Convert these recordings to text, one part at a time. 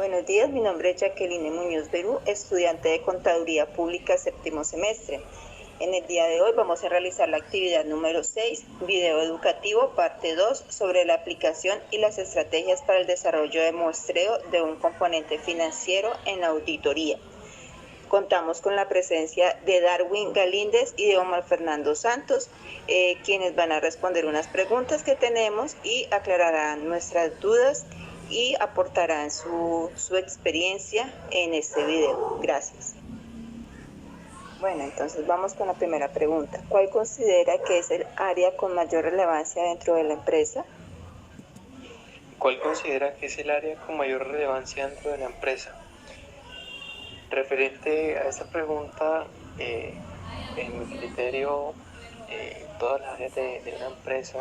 Buenos días, mi nombre es Jacqueline Muñoz Berú, estudiante de Contaduría Pública séptimo semestre. En el día de hoy vamos a realizar la actividad número 6, video educativo, parte 2, sobre la aplicación y las estrategias para el desarrollo de muestreo de un componente financiero en la auditoría. Contamos con la presencia de Darwin Galíndez y de Omar Fernando Santos, quienes van a responder unas preguntas que tenemos y aclararán nuestras dudas y aportarán su experiencia en este video. Gracias. Bueno, entonces vamos con la primera pregunta. ¿Cuál considera que es el área con mayor relevancia dentro de la empresa? ¿Cuál considera que es el área con mayor relevancia dentro de la empresa? Referente a esta pregunta, en mi criterio, todas las áreas de una empresa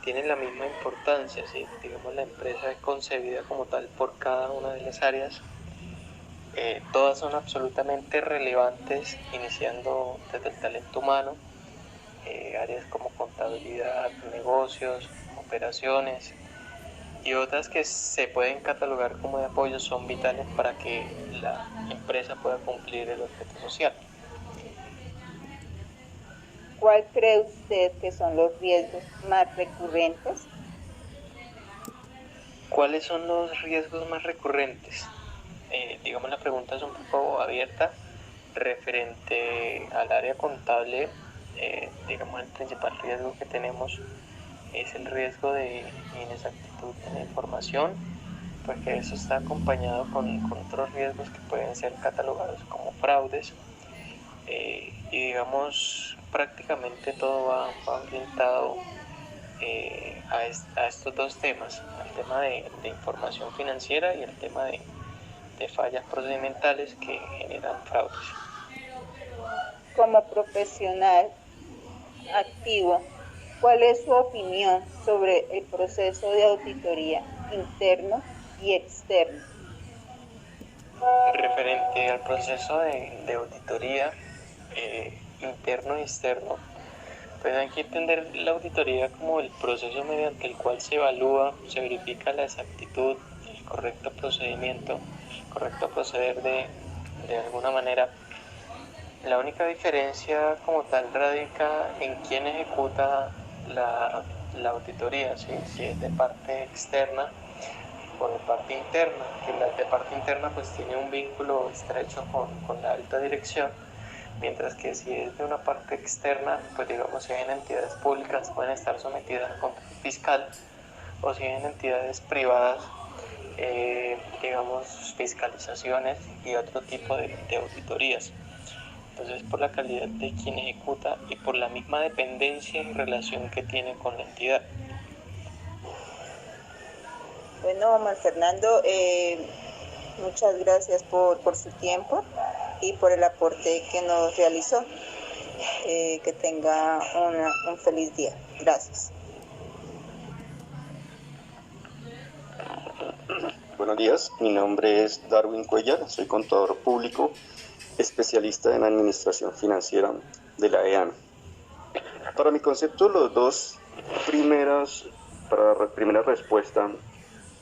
tienen la misma importancia, ¿sí? Digamos, la empresa es concebida como tal por cada una de las áreas. Todas son absolutamente relevantes, iniciando desde el talento humano, áreas como contabilidad, negocios, operaciones, y otras que se pueden catalogar como de apoyo son vitales para que la empresa pueda cumplir el objeto social. ¿Cuál cree usted que son los riesgos más recurrentes? ¿Cuáles son los riesgos más recurrentes? Digamos, la pregunta es un poco abierta. Referente al área contable, digamos, el principal riesgo que tenemos es el riesgo de inexactitud en la información, porque eso está acompañado con otros riesgos que pueden ser catalogados como fraudes, y digamos, prácticamente todo va orientado a estos dos temas, el tema de información financiera y el tema de fallas procedimentales que generan fraudes. Como profesional activo, ¿cuál es su opinión sobre el proceso de auditoría interno y externo? Referente al proceso de auditoría interno y externo, pues hay que entender la auditoría como el proceso mediante el cual se evalúa, se verifica la exactitud, el correcto procedimiento, el correcto proceder de alguna manera. La única diferencia como tal radica en quién ejecuta la auditoría, ¿sí? Si es de parte externa o de parte interna, que la de parte interna pues tiene un vínculo estrecho con la alta dirección, mientras que si es de una parte externa, pues digamos si en entidades públicas pueden estar sometidas a control fiscal, o si en entidades privadas, digamos fiscalizaciones y otro tipo de auditorías. Entonces, por la calidad de quien ejecuta y por la misma dependencia y relación que tiene con la entidad. Bueno, Omar Fernando, muchas gracias por su tiempo y por el aporte que nos realizó. Que tenga un feliz día. Gracias. Buenos días, mi nombre es Darwin Cuellar, soy contador público, especialista en administración financiera de la EAN. Para mi concepto, para la primera respuesta,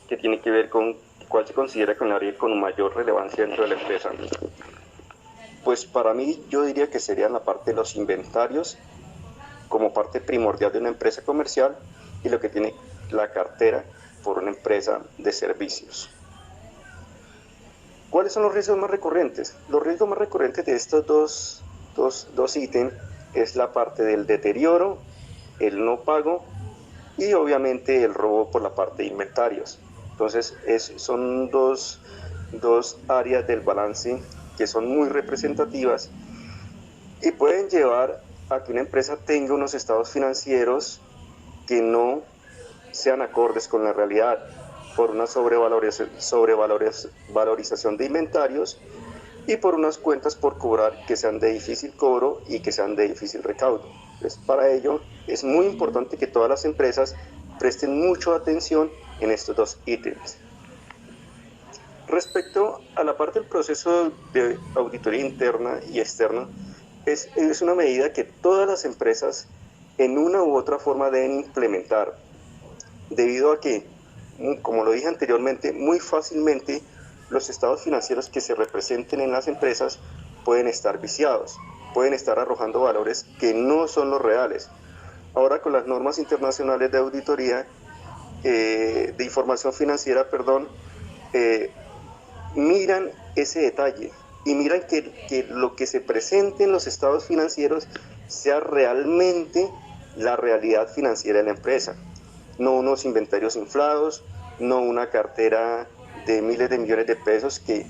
que tiene que ver con cuál se considera con el área con mayor relevancia dentro de la empresa, pues para mí yo diría que sería la parte de los inventarios como parte primordial de una empresa comercial y lo que tiene la cartera por una empresa de servicios. ¿Cuáles son los riesgos más recurrentes? Los riesgos más recurrentes de estos dos ítems es la parte del deterioro, el no pago y obviamente el robo por la parte de inventarios. Entonces son dos áreas del balance que son muy representativas y pueden llevar a que una empresa tenga unos estados financieros que no sean acordes con la realidad por una sobrevalorización de inventarios y por unas cuentas por cobrar que sean de difícil cobro y que sean de difícil recaudo. Entonces, para ello es muy importante que todas las empresas presten mucha atención en estos dos ítems. Respecto a la parte del proceso de auditoría interna y externa, es una medida que todas las empresas en una u otra forma deben implementar, debido a que como lo dije anteriormente, muy fácilmente los estados financieros que se representen en las empresas pueden estar viciados, pueden estar arrojando valores que no son los reales. Ahora con las normas internacionales de auditoría, de información financiera, miran ese detalle y miran que lo que se presente en los estados financieros sea realmente la realidad financiera de la empresa, no unos inventarios inflados, no una cartera de miles de millones de pesos que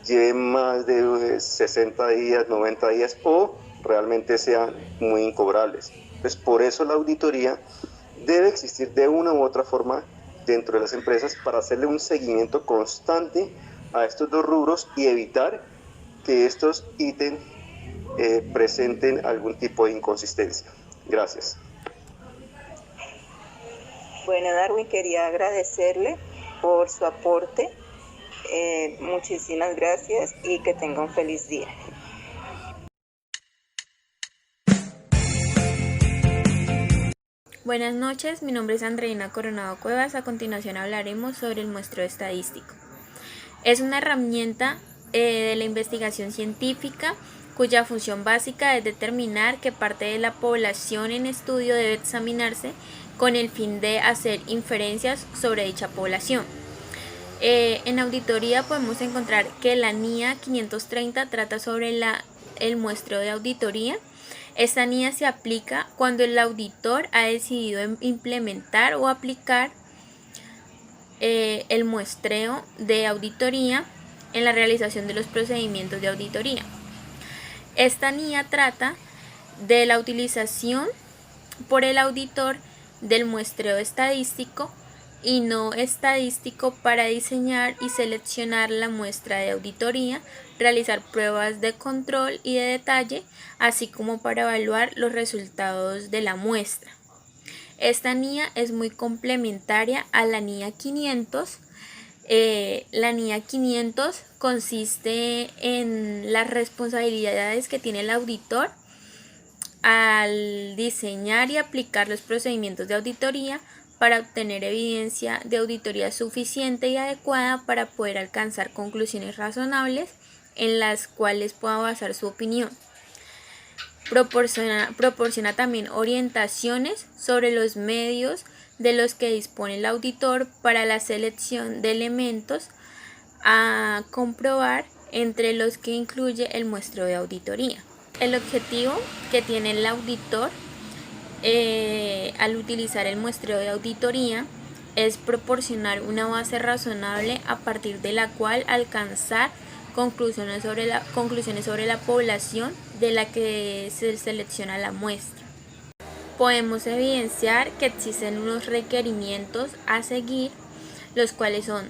lleven más de 60 días, 90 días o realmente sean muy incobrables. Entonces, por eso la auditoría debe existir de una u otra forma dentro de las empresas para hacerle un seguimiento constante a estos dos rubros y evitar que estos ítems presenten algún tipo de inconsistencia. Gracias. Bueno, Darwin, quería agradecerle por su aporte. Muchísimas gracias y que tenga un feliz día. Buenas noches, mi nombre es Andreina Coronado Cuevas. A continuación hablaremos sobre el muestreo estadístico. Es una herramienta de la investigación científica cuya función básica es determinar qué parte de la población en estudio debe examinarse con el fin de hacer inferencias sobre dicha población. En auditoría podemos encontrar que la NIA 530 trata sobre el muestreo de auditoría. Esta NIA se aplica cuando el auditor ha decidido implementar o aplicar el muestreo de auditoría en la realización de los procedimientos de auditoría. Esta NIA trata de la utilización por el auditor del muestreo estadístico y no estadístico para diseñar y seleccionar la muestra de auditoría, realizar pruebas de control y de detalle, así como para evaluar los resultados de la muestra. Esta NIA es muy complementaria a la NIA 500. La NIA 500 consiste en las responsabilidades que tiene el auditor al diseñar y aplicar los procedimientos de auditoría para obtener evidencia de auditoría suficiente y adecuada para poder alcanzar conclusiones razonables en las cuales pueda basar su opinión. Proporciona también orientaciones sobre los medios de los que dispone el auditor para la selección de elementos a comprobar, entre los que incluye el muestreo de auditoría. El objetivo que tiene el auditor al utilizar el muestreo de auditoría es proporcionar una base razonable a partir de la cual alcanzar conclusiones sobre la población de la que se selecciona la muestra. Podemos evidenciar que existen unos requerimientos a seguir, los cuales son: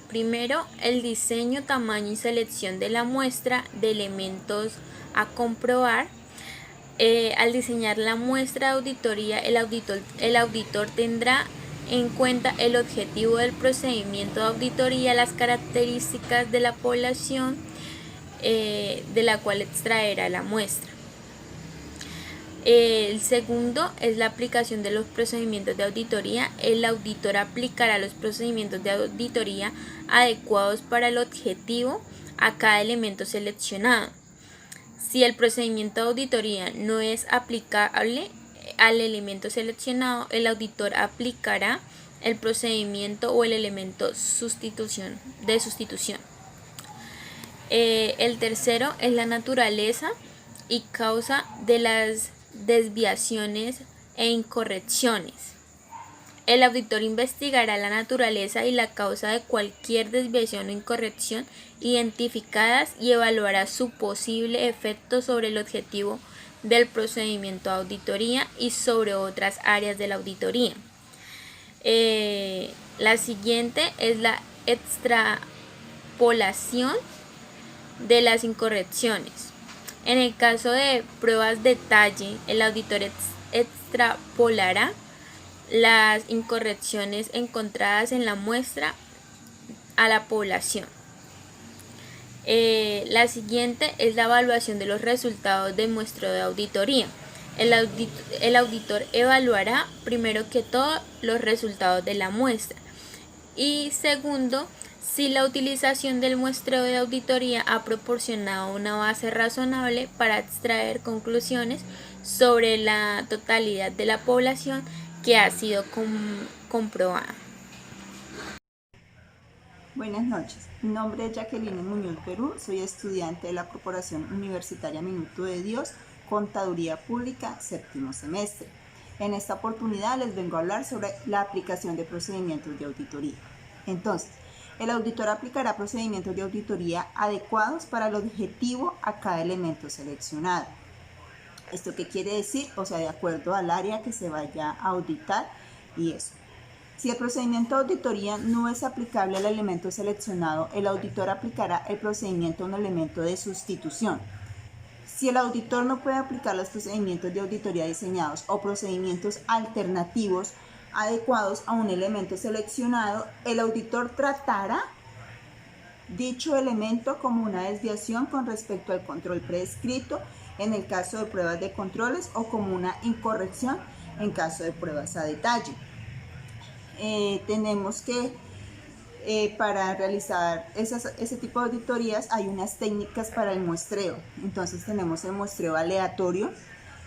primero, el diseño, tamaño y selección de la muestra de elementos a comprobar. Al diseñar la muestra de auditoría, el auditor tendrá en cuenta el objetivo del procedimiento de auditoría, las características de la población de la cual extraerá la muestra. El segundo es la aplicación de los procedimientos de auditoría. El auditor aplicará los procedimientos de auditoría adecuados para el objetivo a cada elemento seleccionado. Si el procedimiento de auditoría no es aplicable al elemento seleccionado, el auditor aplicará el procedimiento o el elemento de sustitución. El tercero es la naturaleza y causa de las desviaciones e incorrecciones. El auditor investigará la naturaleza y la causa de cualquier desviación o incorrección identificadas y evaluará su posible efecto sobre el objetivo del procedimiento de auditoría y sobre otras áreas de la auditoría. La siguiente es la extrapolación de las incorrecciones. En el caso de pruebas de detalle, el auditor extrapolará las incorrecciones encontradas en la muestra a la población. La siguiente es la evaluación de los resultados del muestreo de auditoría. El auditor evaluará primero que todo los resultados de la muestra. Y segundo, si la utilización del muestreo de auditoría ha proporcionado una base razonable para extraer conclusiones sobre la totalidad de la población que ha sido comprobada. Buenas noches, mi nombre es Jacqueline Muñoz Perú, soy estudiante de la Corporación Universitaria Minuto de Dios, Contaduría Pública, séptimo semestre. En esta oportunidad les vengo a hablar sobre la aplicación de procedimientos de auditoría. Entonces, el auditor aplicará procedimientos de auditoría adecuados para el objetivo a cada elemento seleccionado. ¿Esto qué quiere decir? O sea, de acuerdo al área que se vaya a auditar y eso. Si el procedimiento de auditoría no es aplicable al elemento seleccionado, el auditor aplicará el procedimiento a un elemento de sustitución. Si el auditor no puede aplicar los procedimientos de auditoría diseñados o procedimientos alternativos adecuados a un elemento seleccionado, el auditor tratará dicho elemento como una desviación con respecto al control prescrito en el caso de pruebas de controles o como una incorrección en caso de pruebas a detalle. Tenemos que para realizar ese tipo de auditorías hay unas técnicas para el muestreo. Entonces tenemos el muestreo aleatorio,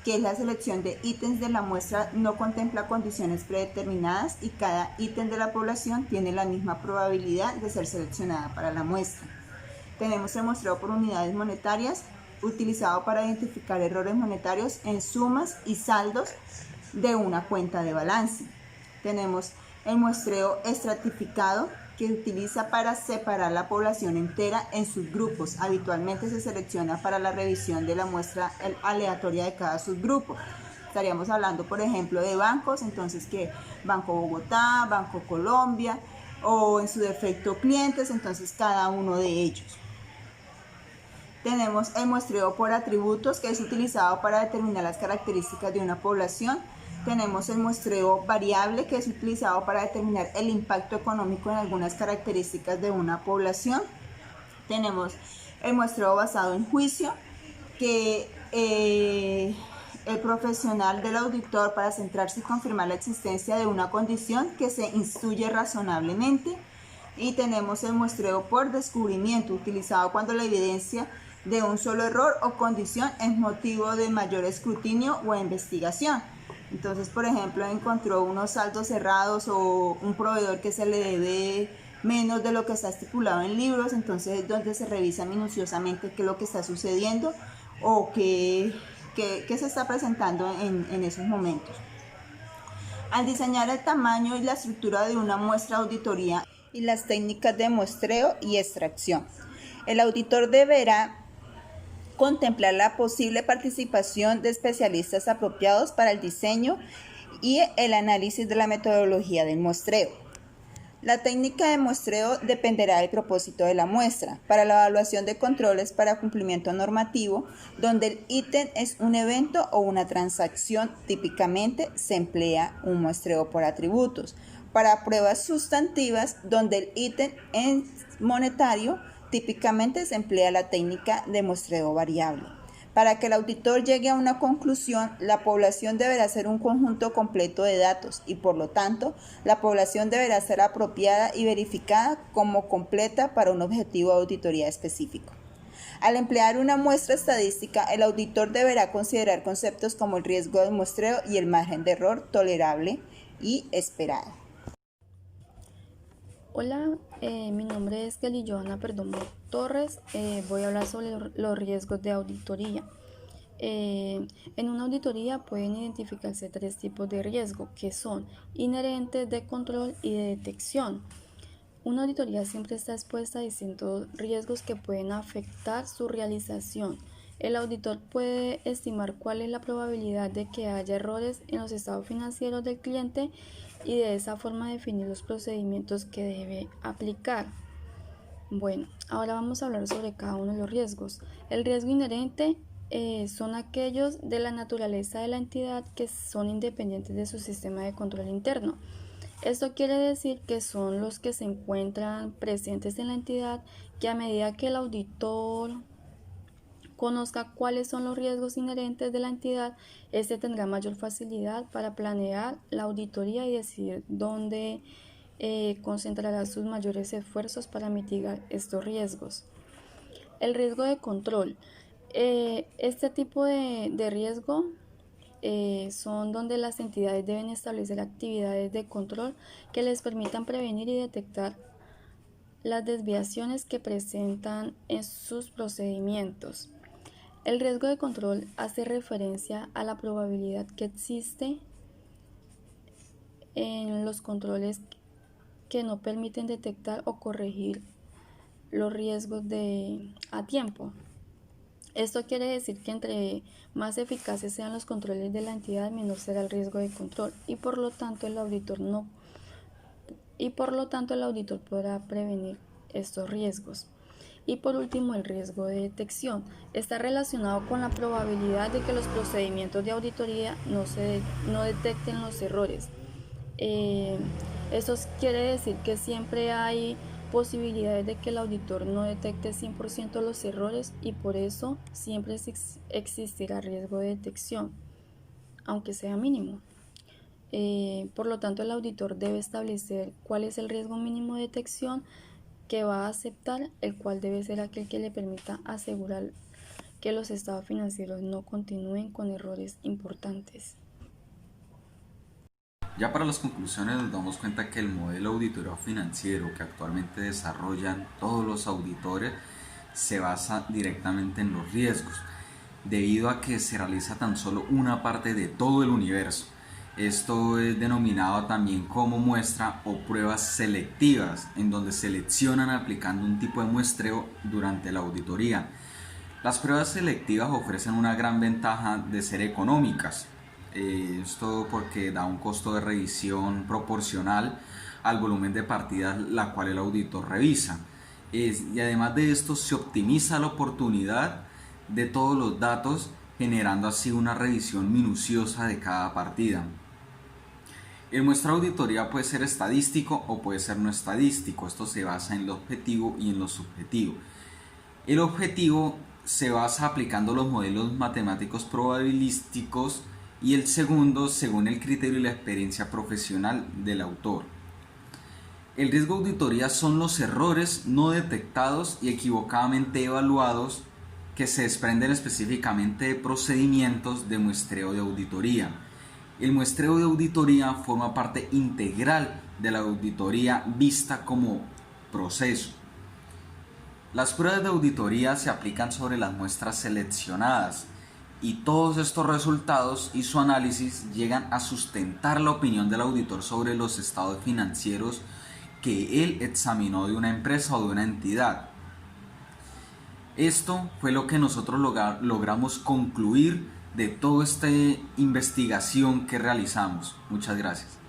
que es la selección de ítems de la muestra, no contempla condiciones predeterminadas y cada ítem de la población tiene la misma probabilidad de ser seleccionada para la muestra. Tenemos el muestreo por unidades monetarias, utilizado para identificar errores monetarios en sumas y saldos de una cuenta de balance. Tenemos el muestreo estratificado, que utiliza para separar la población entera en subgrupos. Habitualmente se selecciona para la revisión de la muestra aleatoria de cada subgrupo. Estaríamos hablando, por ejemplo, de bancos, entonces que Banco Bogotá, Banco Colombia, o en su defecto clientes, entonces cada uno de ellos. Tenemos el muestreo por atributos, que es utilizado para determinar las características de una población. Tenemos el muestreo variable, que es utilizado para determinar el impacto económico en algunas características de una población. Tenemos el muestreo basado en juicio, que el profesional del auditor, para centrarse y confirmar la existencia de una condición que se instruye razonablemente. Y tenemos el muestreo por descubrimiento, utilizado cuando la evidencia de un solo error o condición es motivo de mayor escrutinio o investigación. Entonces, por ejemplo, encontró unos saldos cerrados o un proveedor que se le debe menos de lo que está estipulado en libros, entonces es donde se revisa minuciosamente qué es lo que está sucediendo o qué se está presentando en esos momentos. Al diseñar el tamaño y la estructura de una muestra de auditoría y las técnicas de muestreo y extracción, el auditor deberá contemplar la posible participación de especialistas apropiados para el diseño y el análisis de la metodología del muestreo. La técnica de muestreo dependerá del propósito de la muestra. Para la evaluación de controles para cumplimiento normativo, donde el ítem es un evento o una transacción, típicamente se emplea un muestreo por atributos. Para pruebas sustantivas, donde el ítem es monetario, típicamente se emplea la técnica de muestreo variable. Para que el auditor llegue a una conclusión, la población deberá ser un conjunto completo de datos y, por lo tanto, la población deberá ser apropiada y verificada como completa para un objetivo de auditoría específico. Al emplear una muestra estadística, el auditor deberá considerar conceptos como el riesgo del muestreo y el margen de error tolerable y esperado. Hola, mi nombre es Kelly Johanna Perdomo Torres. Voy a hablar sobre los riesgos de auditoría. En una auditoría pueden identificarse 3 tipos de riesgo, que son inherentes, de control y de detección. Una auditoría siempre está expuesta a distintos riesgos que pueden afectar su realización. El auditor puede estimar cuál es la probabilidad de que haya errores en los estados financieros del cliente y de esa forma definir los procedimientos que debe aplicar. Bueno, ahora vamos a hablar sobre cada uno de los riesgos. El riesgo inherente son aquellos de la naturaleza de la entidad que son independientes de su sistema de control interno. Esto quiere decir que son los que se encuentran presentes en la entidad, que a medida que el auditor conozca cuáles son los riesgos inherentes de la entidad, este tendrá mayor facilidad para planear la auditoría y decidir dónde concentrará sus mayores esfuerzos para mitigar estos riesgos. El riesgo de control. Este tipo de riesgo son donde las entidades deben establecer actividades de control que les permitan prevenir y detectar las desviaciones que presentan en sus procedimientos. El riesgo de control hace referencia a la probabilidad que existe en los controles que no permiten detectar o corregir los riesgos a tiempo. Esto quiere decir que entre más eficaces sean los controles de la entidad, menor será el riesgo de control y por lo tanto el auditor podrá prevenir estos riesgos. Y por último, el riesgo de detección está relacionado con la probabilidad de que los procedimientos de auditoría no detecten los errores. Eso quiere decir que siempre hay posibilidades de que el auditor no detecte 100% los errores y por eso siempre existirá riesgo de detección, aunque sea mínimo. Por lo tanto, el auditor debe establecer cuál es el riesgo mínimo de detección que va a aceptar, el cual debe ser aquel que le permita asegurar que los estados financieros no continúen con errores importantes. Ya para las conclusiones nos damos cuenta que el modelo auditorio financiero que actualmente desarrollan todos los auditores se basa directamente en los riesgos, debido a que se realiza tan solo una parte de todo el universo. Esto es denominado también como muestra o pruebas selectivas, en donde seleccionan aplicando un tipo de muestreo durante la auditoría. Las pruebas selectivas ofrecen una gran ventaja de ser económicas. Esto porque da un costo de revisión proporcional al volumen de partidas la cual el auditor revisa. Y además de esto se optimiza la oportunidad de todos los datos, generando así una revisión minuciosa de cada partida. El muestreo de auditoría puede ser estadístico o puede ser no estadístico. Esto se basa en lo objetivo y en lo subjetivo. El objetivo se basa aplicando los modelos matemáticos probabilísticos y el segundo según el criterio y la experiencia profesional del autor. El riesgo de auditoría son los errores no detectados y equivocadamente evaluados que se desprenden específicamente de procedimientos de muestreo de auditoría. El muestreo de auditoría forma parte integral de la auditoría vista como proceso. Las pruebas de auditoría se aplican sobre las muestras seleccionadas y todos estos resultados y su análisis llegan a sustentar la opinión del auditor sobre los estados financieros que él examinó de una empresa o de una entidad. Esto fue lo que nosotros logramos concluir de toda esta investigación que realizamos. Muchas gracias.